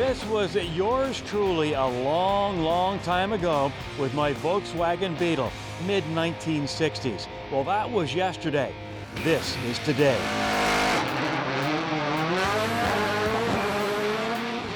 This was yours truly a long, long time ago with my Volkswagen Beetle, mid-1960s. Well, that was yesterday. This is today.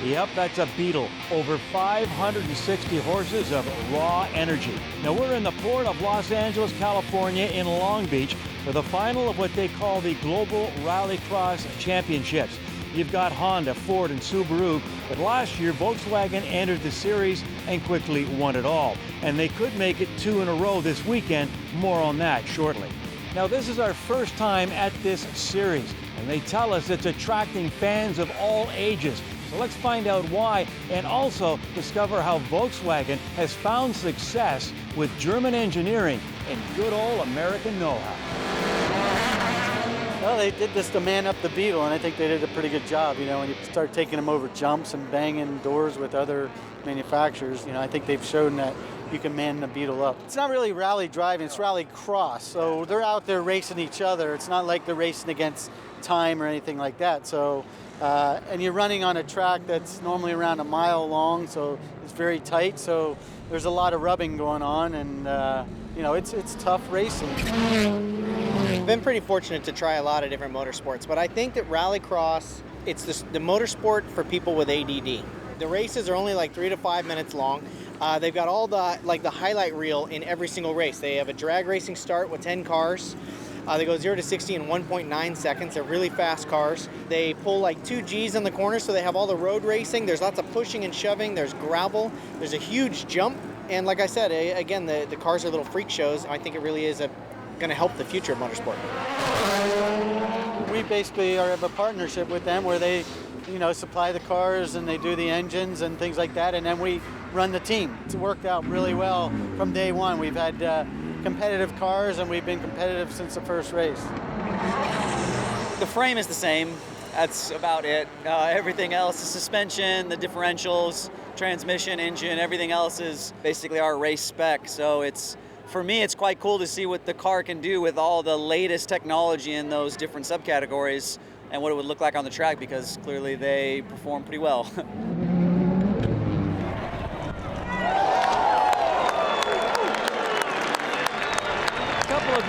Yep, that's a Beetle. Over 560 horses of raw energy. Now, we're in the port of Los Angeles, California in Long Beach for the final of what they call the Global Rallycross Championships. You've got Honda, Ford, and Subaru, but last year Volkswagen entered the series and quickly won it all. And they could make it 2 in a row this weekend. More on that shortly. Now, this is our first time at this series, and they tell us it's attracting fans of all ages. So let's find out why, and also discover how Volkswagen has found success with German engineering and good old American know-how. Well, they did this to man up the Beetle, and I think they did a pretty good job. You know, when you start taking them over jumps and banging doors with other manufacturers, you know, I think they've shown that you can man the Beetle up. It's not really rally driving, it's rally cross. So they're out there racing each other. It's not like they're racing against time or anything like that. So, and you're running on a track that's normally around a mile long, so it's very tight. So there's a lot of rubbing going on, and you know, it's tough racing. I've been pretty fortunate to try a lot of different motorsports, but I think that Rallycross, it's the motorsport for people with ADD. The races are only like 3 to 5 minutes long. They've got all the highlight reel in every single race. They have a drag racing start with 10 cars. They go 0 to 60 in 1.9 seconds. They're really fast cars. They pull like 2 Gs on the corner, so they have all the road racing. There's lots of pushing and shoving. There's gravel. There's a huge jump. And like I said, again, the cars are little freak shows. I think it really is going to help the future of motorsport. We basically have a partnership with them where they, you know, supply the cars and they do the engines and things like that, and then we run the team. It's worked out really well from day one. We've had competitive cars, and we've been competitive since the first race. The frame is the same. That's about it. Everything else, the suspension, the differentials, transmission, engine, everything else is basically our race spec. So for me, it's quite cool to see what the car can do with all the latest technology in those different subcategories and what it would look like on the track, because clearly they perform pretty well.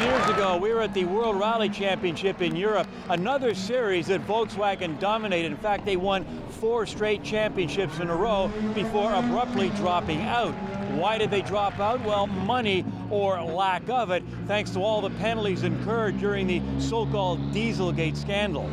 Years ago, we were at the World Rally Championship in Europe, another series that Volkswagen dominated. In fact, they won 4 straight championships in a row before abruptly dropping out. Why did they drop out? Well, money or lack of it, thanks to all the penalties incurred during the so-called Dieselgate scandal.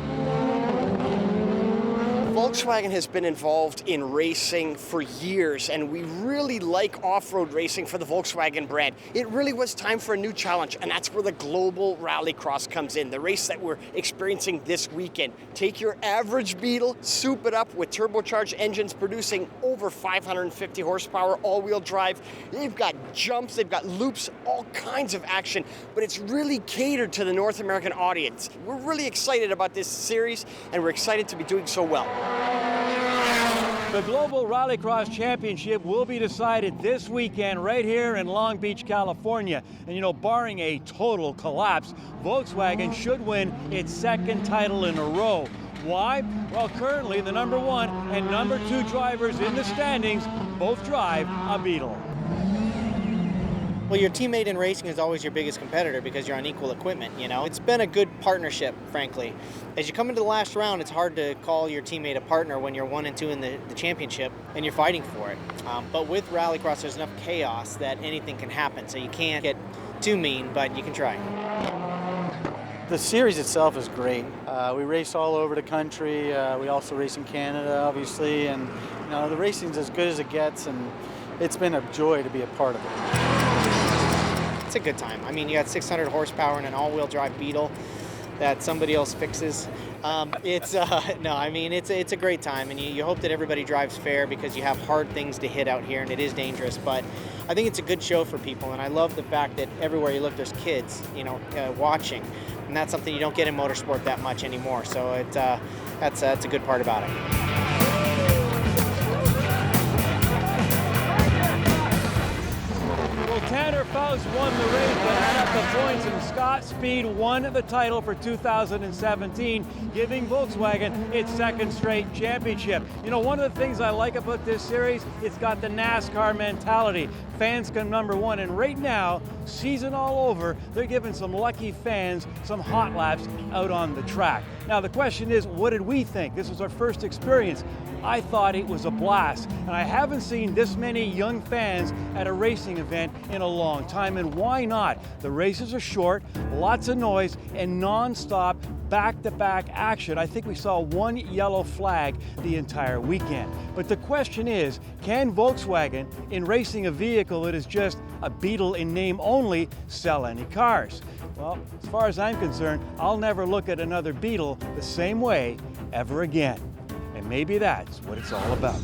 Volkswagen has been involved in racing for years, and we really like off-road racing for the Volkswagen brand. It really was time for a new challenge, and that's where the Global Rallycross comes in, the race that we're experiencing this weekend. Take your average Beetle, soup it up with turbocharged engines producing over 550 horsepower, all-wheel drive. They've got jumps, they've got loops, all kinds of action, but it's really catered to the North American audience. We're really excited about this series, and we're excited to be doing so well. The Global Rallycross Championship will be decided this weekend right here in Long Beach, California. And you know, barring a total collapse, Volkswagen should win its 2nd title in a row. Why? Well, currently the number 1 and number 2 drivers in the standings both drive a Beetle. Well, your teammate in racing is always your biggest competitor because you're on equal equipment, you know. It's been a good partnership, frankly. As you come into the last round, it's hard to call your teammate a partner when you're 1 and 2 in the championship and you're fighting for it. But with Rallycross, there's enough chaos that anything can happen, so you can't get too mean, but you can try. The series itself is great. We race all over the country. We also race in Canada, obviously, and you know, the racing's as good as it gets, and it's been a joy to be a part of it. It's a good time. I mean, you got 600 horsepower in an all-wheel drive Beetle that somebody else fixes. It's a great time, and you hope that everybody drives fair because you have hard things to hit out here, and it is dangerous. But I think it's a good show for people, and I love the fact that everywhere you look, there's kids, you know, watching, and that's something you don't get in motorsport that much anymore. So that's a good part about it. Tanner Faust won the race to add up the points, and Scott Speed won the title for 2017, giving Volkswagen its second straight championship. You know, one of the things I like about this series, it's got the NASCAR mentality. Fans come number one, and right now, season all over, they're giving some lucky fans some hot laps out on the track. Now the question is, what did we think? This was our first experience. I thought it was a blast, and I haven't seen this many young fans at a racing event in a long time, and why not? The races are short, lots of noise, and non-stop back-to-back action. I think we saw one yellow flag the entire weekend. But the question is, can Volkswagen, in racing a vehicle that is just a Beetle in name only, sell any cars? Well, as far as I'm concerned, I'll never look at another Beetle the same way ever again. And maybe that's what it's all about.